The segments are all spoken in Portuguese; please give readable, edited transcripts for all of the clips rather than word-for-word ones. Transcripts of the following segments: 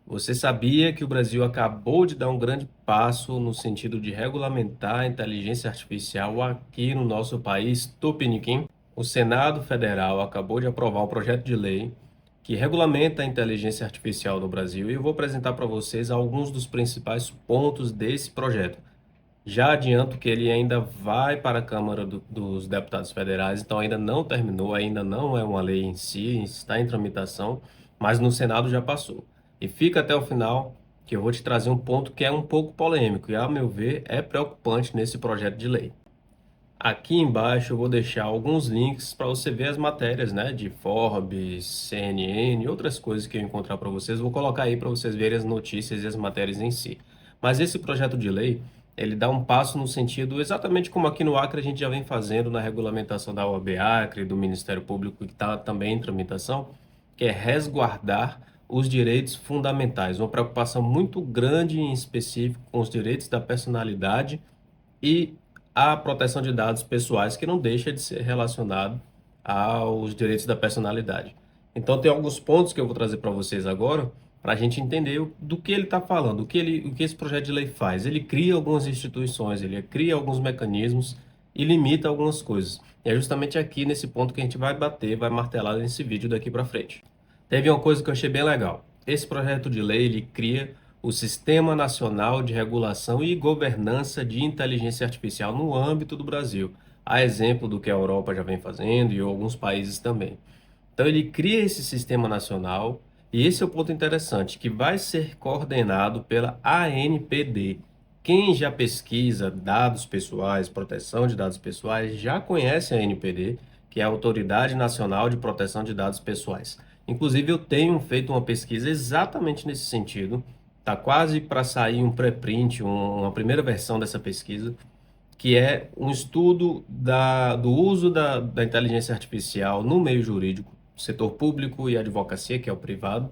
Você sabia que o Brasil acabou de dar um grande passo no sentido de regulamentar a inteligência artificial aqui no nosso país, Tupiniquim? O Senado Federal acabou de aprovar um projeto de lei que regulamenta a inteligência artificial no Brasil e eu vou apresentar para vocês alguns dos principais pontos desse projeto. Já adianto que ele ainda vai para a Câmara dos Deputados Federais, então ainda não terminou, ainda não é uma lei em si, está em tramitação, mas no Senado já passou. E fica até o final, que eu vou te trazer um ponto que é um pouco polêmico e, a meu ver, é preocupante nesse projeto de lei. Aqui embaixo eu vou deixar alguns links para você ver as matérias, né, de Forbes, CNN e outras coisas que eu encontrar para vocês. Vou colocar aí para vocês verem as notícias e as matérias em si. Mas esse projeto de lei, ele dá um passo no sentido exatamente como aqui no Acre a gente já vem fazendo na regulamentação da OAB Acre, do Ministério Público, que está também em tramitação, que é resguardar os direitos fundamentais. Uma preocupação muito grande em específico com os direitos da personalidade e a proteção de dados pessoais, que não deixa de ser relacionado aos direitos da personalidade. Então, tem alguns pontos que eu vou trazer para vocês agora, para a gente entender do que ele está falando, o que esse projeto de lei faz. Ele cria algumas instituições, ele cria alguns mecanismos e limita algumas coisas. E é justamente aqui nesse ponto que a gente vai bater, vai martelar nesse vídeo daqui para frente. Teve uma coisa que eu achei bem legal. Esse projeto de lei, ele cria o Sistema Nacional de Regulação e Governança de Inteligência Artificial no âmbito do Brasil, a exemplo do que a Europa já vem fazendo e alguns países também. Então ele cria esse sistema nacional e esse é o ponto interessante, que vai ser coordenado pela ANPD. Quem já pesquisa dados pessoais, proteção de dados pessoais, já conhece a ANPD, que é a Autoridade Nacional de Proteção de Dados Pessoais. Inclusive, eu tenho feito uma pesquisa exatamente nesse sentido. Está quase para sair um pré-print, uma primeira versão dessa pesquisa, que é um estudo do uso da inteligência artificial no meio jurídico, setor público e advocacia, que é o privado,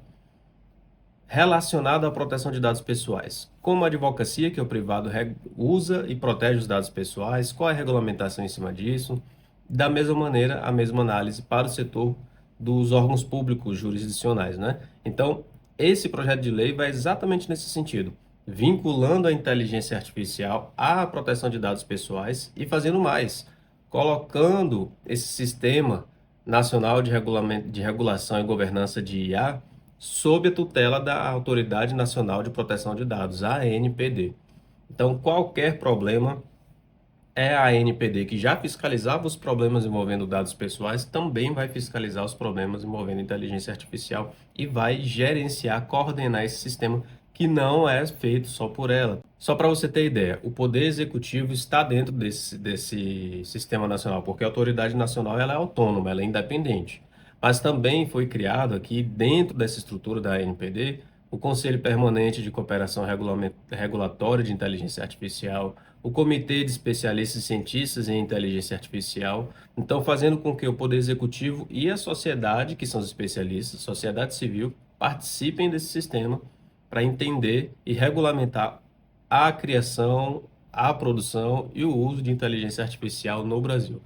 relacionado à proteção de dados pessoais. Como a advocacia, que é o privado, usa e protege os dados pessoais, qual é a regulamentação em cima disso? Da mesma maneira, a mesma análise para o setor dos órgãos públicos jurisdicionais, né? Então, esse projeto de lei vai exatamente nesse sentido, vinculando a inteligência artificial à proteção de dados pessoais e fazendo mais, colocando esse sistema nacional de regulação e governança de IA sob a tutela da Autoridade Nacional de Proteção de Dados, a ANPD. Então, qualquer problema, é a ANPD, que já fiscalizava os problemas envolvendo dados pessoais, também vai fiscalizar os problemas envolvendo inteligência artificial e vai gerenciar, coordenar esse sistema que não é feito só por ela. Só para você ter ideia, o Poder Executivo está dentro desse sistema nacional, porque a autoridade nacional ela é autônoma, ela é independente. Mas também foi criado aqui, dentro dessa estrutura da ANPD, o Conselho Permanente de Cooperação Regulatória de Inteligência Artificial, o Comitê de Especialistas e Cientistas em Inteligência Artificial, então fazendo com que o Poder Executivo e a sociedade, que são os especialistas, sociedade civil, participem desse sistema para entender e regulamentar a criação, a produção e o uso de inteligência artificial no Brasil.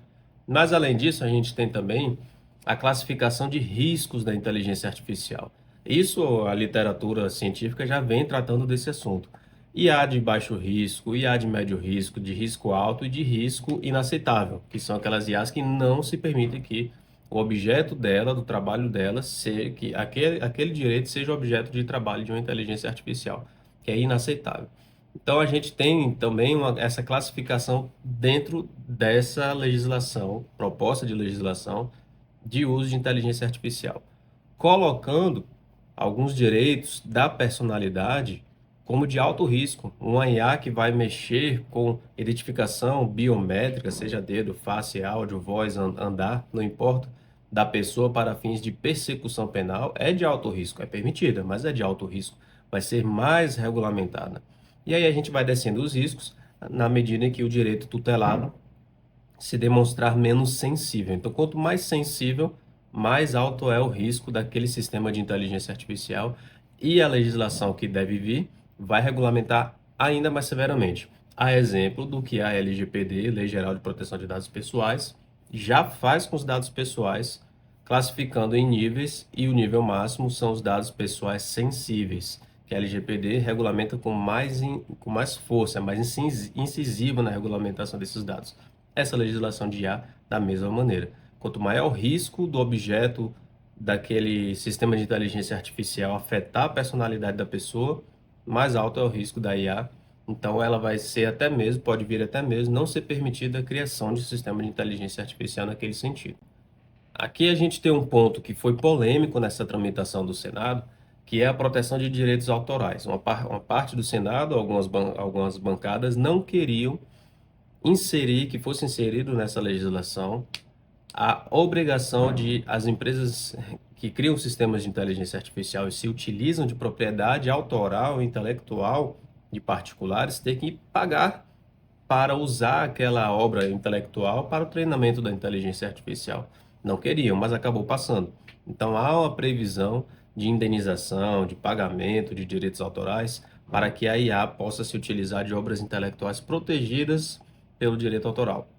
Mas, além disso, a gente tem também a classificação de riscos da inteligência artificial. Isso a literatura científica já vem tratando desse assunto. IA de baixo risco, IA de médio risco, de risco alto e de risco inaceitável, que são aquelas IAs que não se permitem que o objeto dela, do trabalho dela, seja, que aquele direito seja objeto de trabalho de uma inteligência artificial, que é inaceitável. Então, a gente tem também essa classificação dentro dessa legislação, proposta de legislação de uso de inteligência artificial, colocando alguns direitos da personalidade como de alto risco. Uma IA que vai mexer com identificação biométrica, seja dedo, face, áudio, voz, andar, não importa, da pessoa para fins de persecução penal, é de alto risco, é permitida, mas é de alto risco, vai ser mais regulamentada. E aí a gente vai descendo os riscos na medida em que o direito tutelado se demonstrar menos sensível. Então, quanto mais sensível, mais alto é o risco daquele sistema de inteligência artificial e a legislação que deve vir vai regulamentar ainda mais severamente. A exemplo do que a LGPD, Lei Geral de Proteção de Dados Pessoais, já faz com os dados pessoais, classificando em níveis e o nível máximo são os dados pessoais sensíveis, que a LGPD regulamenta com mais força, é mais incisiva na regulamentação desses dados. Essa legislação de IA, da mesma maneira. Quanto maior o risco do objeto daquele sistema de inteligência artificial afetar a personalidade da pessoa, mais alto é o risco da IA. Então, ela vai ser até mesmo, pode vir até mesmo, não ser permitida a criação de sistema de inteligência artificial naquele sentido. Aqui a gente tem um ponto que foi polêmico nessa tramitação do Senado, que é a proteção de direitos autorais. Uma parte do Senado, algumas bancadas, não queriam inserir, que fosse inserido nessa legislação, a obrigação de as empresas que criam sistemas de inteligência artificial e se utilizam de propriedade autoral e intelectual de particulares ter que pagar para usar aquela obra intelectual para o treinamento da inteligência artificial. Não queriam, mas acabou passando. Então há uma previsão de indenização, de pagamento de direitos autorais para que a IA possa se utilizar de obras intelectuais protegidas pelo direito autoral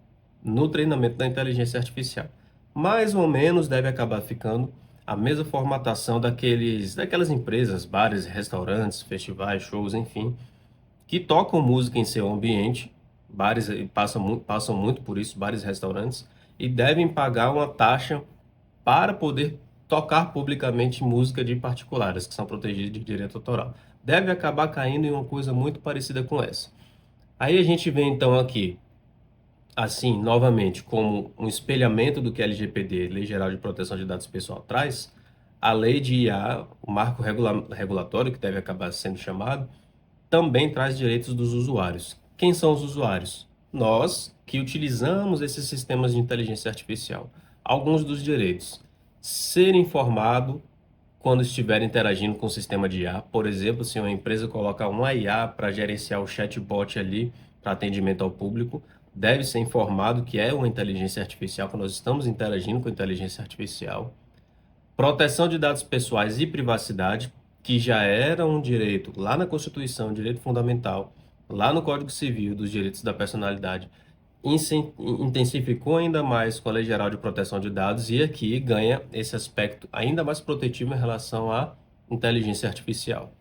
no treinamento da inteligência artificial. Mais ou menos deve acabar ficando a mesma formatação daquelas empresas, bares, restaurantes, festivais, shows, enfim, que tocam música em seu ambiente, bares passam muito por isso, bares e restaurantes, e devem pagar uma taxa para poder tocar publicamente música de particulares, que são protegidos de direito autoral. Deve acabar caindo em uma coisa muito parecida com essa. Aí a gente vê então aqui, assim, novamente, como um espelhamento do que a LGPD, Lei Geral de Proteção de Dados Pessoal, traz, a lei de IA, o marco regulatório, que deve acabar sendo chamado, também traz direitos dos usuários. Quem são os usuários? Nós que utilizamos esses sistemas de inteligência artificial. Alguns dos direitos: ser informado quando estiver interagindo com o sistema de IA. Por exemplo, se uma empresa colocar uma IA para gerenciar o chatbot ali para atendimento ao público, deve ser informado que é uma inteligência artificial, que nós estamos interagindo com a inteligência artificial. Proteção de dados pessoais e privacidade, que já era um direito lá na Constituição, um direito fundamental, lá no Código Civil dos Direitos da Personalidade, intensificou ainda mais com a Lei Geral de Proteção de Dados e aqui ganha esse aspecto ainda mais protetivo em relação à inteligência artificial.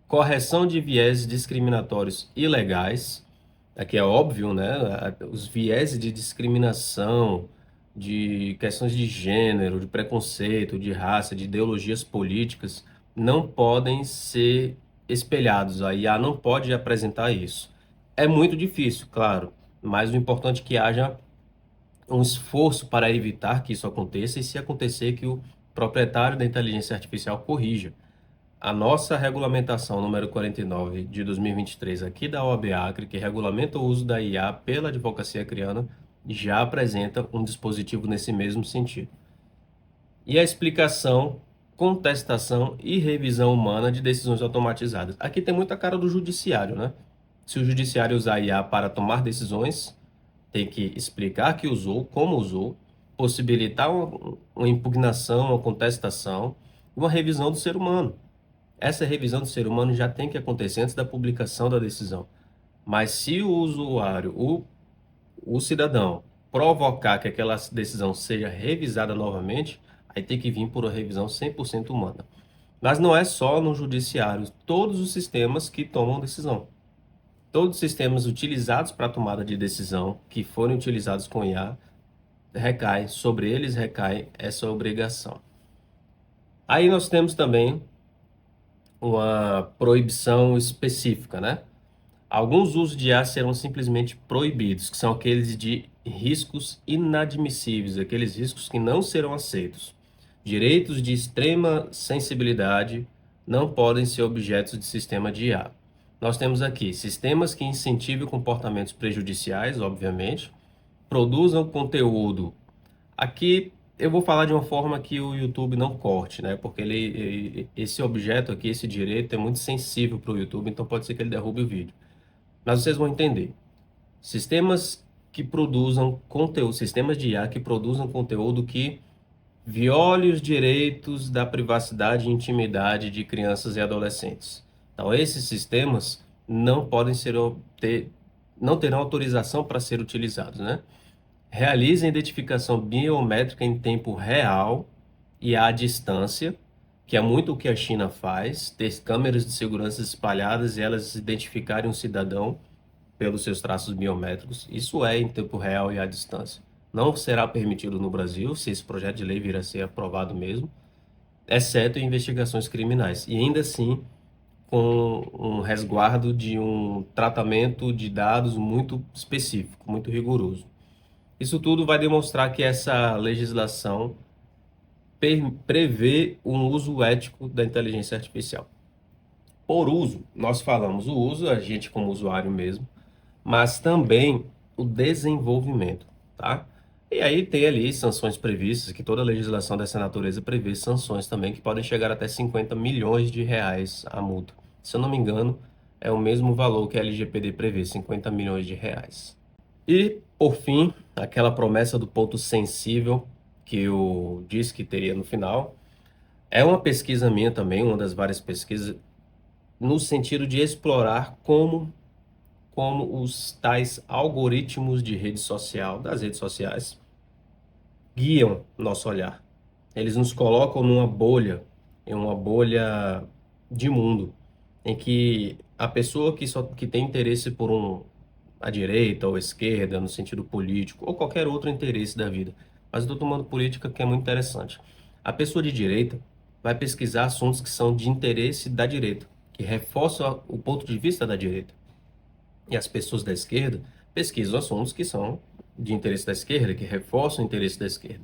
Correção de viés discriminatórios ilegais, aqui é óbvio, né? Os viés de discriminação, de questões de gênero, de preconceito, de raça, de ideologias políticas, não podem ser espelhados. A IA não pode apresentar isso. É muito difícil, claro, mas o importante é que haja um esforço para evitar que isso aconteça e, se acontecer, que o proprietário da inteligência artificial corrija. A nossa regulamentação número 49 de 2023 aqui da OAB Acre, que regulamenta o uso da IA pela advocacia acreana, já apresenta um dispositivo nesse mesmo sentido. E a explicação, contestação e revisão humana de decisões automatizadas. Aqui tem muita cara do judiciário, né? Se o judiciário usar IA para tomar decisões, tem que explicar que usou, como usou, possibilitar uma impugnação, uma contestação e uma revisão do ser humano. Essa revisão do ser humano já tem que acontecer antes da publicação da decisão. Mas se o usuário, o cidadão, provocar que aquela decisão seja revisada novamente, aí tem que vir por uma revisão 100% humana. Mas não é só no judiciário, todos os sistemas que tomam decisão. Todos os sistemas utilizados para a tomada de decisão, que forem utilizados com IA, sobre eles recai essa obrigação. Aí nós temos também uma proibição específica, né? Alguns usos de IA serão simplesmente proibidos, que são aqueles de riscos inadmissíveis, aqueles riscos que não serão aceitos. Direitos de extrema sensibilidade não podem ser objetos de sistema de IA. Nós temos aqui sistemas que incentivem comportamentos prejudiciais, obviamente, produzam conteúdo. Aqui eu vou falar de uma forma que o YouTube não corte, né? Porque esse objeto aqui, esse direito é muito sensível para o YouTube, então pode ser que ele derrube o vídeo. Mas vocês vão entender. Sistemas que produzam conteúdo, sistemas de IA que produzam conteúdo que viole os direitos da privacidade e intimidade de crianças e adolescentes. Então, esses sistemas não podem não terão autorização para ser utilizados, né? Realizem identificação biométrica em tempo real e à distância, que é muito o que a China faz, ter câmeras de segurança espalhadas e elas identificarem um cidadão pelos seus traços biométricos. Isso é em tempo real e à distância. Não será permitido no Brasil, se esse projeto de lei vir a ser aprovado mesmo, exceto em investigações criminais. E ainda assim, com um resguardo de um tratamento de dados muito específico, muito rigoroso. Isso tudo vai demonstrar que essa legislação prevê um uso ético da inteligência artificial. Por uso, nós falamos o uso, a gente como usuário mesmo, mas também o desenvolvimento, tá? E aí tem ali sanções previstas, que toda legislação dessa natureza prevê sanções também, que podem chegar até 50 milhões de reais a multa. Se eu não me engano, é o mesmo valor que a LGPD prevê, 50 milhões de reais. E, por fim, aquela promessa do ponto sensível que eu disse que teria no final, é uma pesquisa minha também, uma das várias pesquisas, no sentido de explorar como os tais algoritmos de rede social, das redes sociais, guiam nosso olhar. Eles nos colocam numa bolha, em uma bolha de mundo, em que a pessoa que tem interesse por a direita ou a esquerda, no sentido político, ou qualquer outro interesse da vida, mas eu estou tomando política que é muito interessante. A pessoa de direita vai pesquisar assuntos que são de interesse da direita, que reforçam o ponto de vista da direita. E as pessoas da esquerda pesquisam assuntos que são de interesse da esquerda, que reforçam o interesse da esquerda.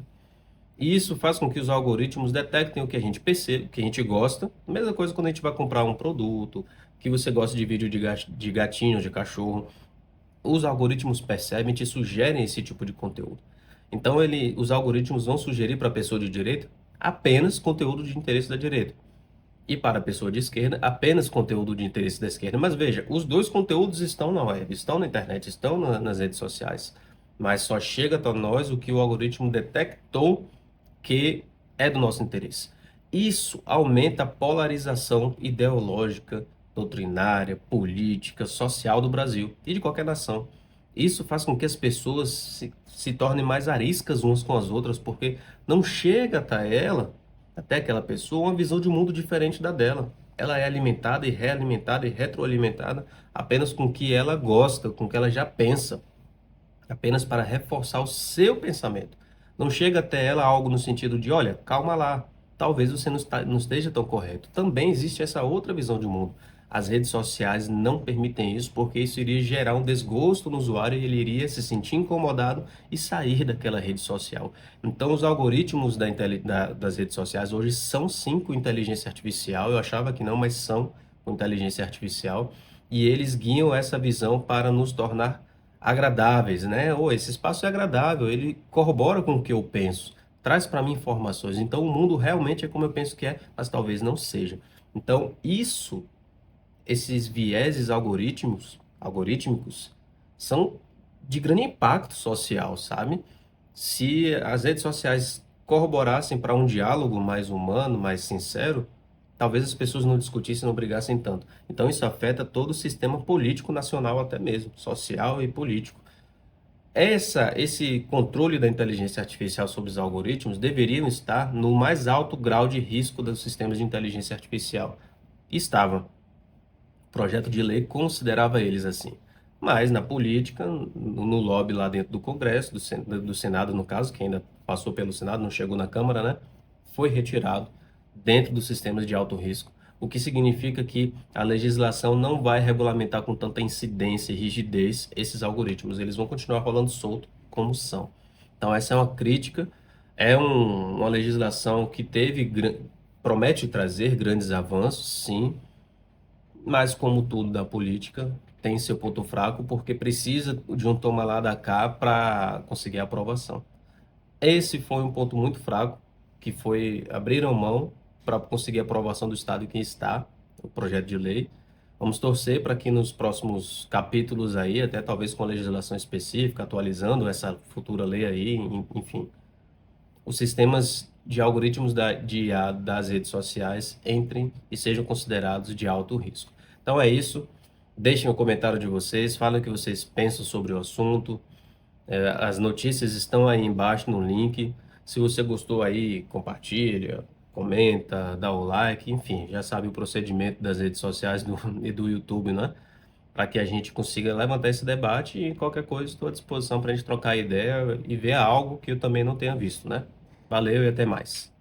E isso faz com que os algoritmos detectem o que a gente percebe, o que a gente gosta. Mesma coisa quando a gente vai comprar um produto, que você gosta de vídeo de gatinho, de cachorro. Os algoritmos percebem e te sugerem esse tipo de conteúdo. Então, os algoritmos vão sugerir para a pessoa de direita apenas conteúdo de interesse da direita. E para a pessoa de esquerda, apenas conteúdo de interesse da esquerda. Mas veja, os dois conteúdos estão na web, estão na internet, estão nas redes sociais. Mas só chega até nós o que o algoritmo detectou que é do nosso interesse. Isso aumenta a polarização ideológica, doutrinária, política, social do Brasil e de qualquer nação. Isso faz com que as pessoas se tornem mais ariscas umas com as outras, porque não chega até aquela pessoa, uma visão de mundo diferente da dela. Ela é alimentada e realimentada e retroalimentada apenas com o que ela gosta, com o que ela já pensa, apenas para reforçar o seu pensamento. Não chega até ela algo no sentido de, olha, calma lá, talvez você não esteja tão correto. Também existe essa outra visão de mundo. As redes sociais não permitem isso, porque isso iria gerar um desgosto no usuário e ele iria se sentir incomodado e sair daquela rede social. Então, os algoritmos das redes sociais hoje são sim com inteligência artificial. Eu achava que não, mas são com inteligência artificial. E eles guiam essa visão para nos tornar agradáveis, né? Ou esse espaço é agradável, ele corrobora com o que eu penso, traz para mim informações. Então, o mundo realmente é como eu penso que é, mas talvez não seja. Então, esses vieses algorítmicos, são de grande impacto social, sabe? Se as redes sociais corroborassem para um diálogo mais humano, mais sincero, talvez as pessoas não discutissem, não brigassem tanto. Então isso afeta todo o sistema político nacional até mesmo, social e político. Esse controle da inteligência artificial sobre os algoritmos deveriam estar no mais alto grau de risco dos sistemas de inteligência artificial. E estavam. O projeto de lei considerava eles assim. Mas na política, no lobby lá dentro do Congresso, do Senado no caso, que ainda passou pelo Senado, não chegou na Câmara, né? Foi retirado dentro dos sistemas de alto risco, o que significa que a legislação não vai regulamentar com tanta incidência e rigidez esses algoritmos. Eles vão continuar rolando solto como são. Então essa é uma crítica, uma legislação que promete trazer grandes avanços, sim, mas, como tudo da política, tem seu ponto fraco porque precisa de um toma lá da cá para conseguir a aprovação. Esse foi um ponto muito fraco, que foi abriram mão para conseguir a aprovação do Estado em que está o projeto de lei. Vamos torcer para que nos próximos capítulos aí, até talvez com a legislação específica, atualizando essa futura lei aí, enfim, os sistemas de algoritmos de IA das redes sociais entrem e sejam considerados de alto risco. Então é isso. Deixem o comentário de vocês, falem o que vocês pensam sobre o assunto. As notícias estão aí embaixo no link. Se você gostou aí, compartilha, comenta, dá o like, enfim, já sabe o procedimento das redes sociais e do YouTube, né? Para que a gente consiga levantar esse debate e qualquer coisa estou à disposição para a gente trocar ideia e ver algo que eu também não tenha visto, né? Valeu e até mais.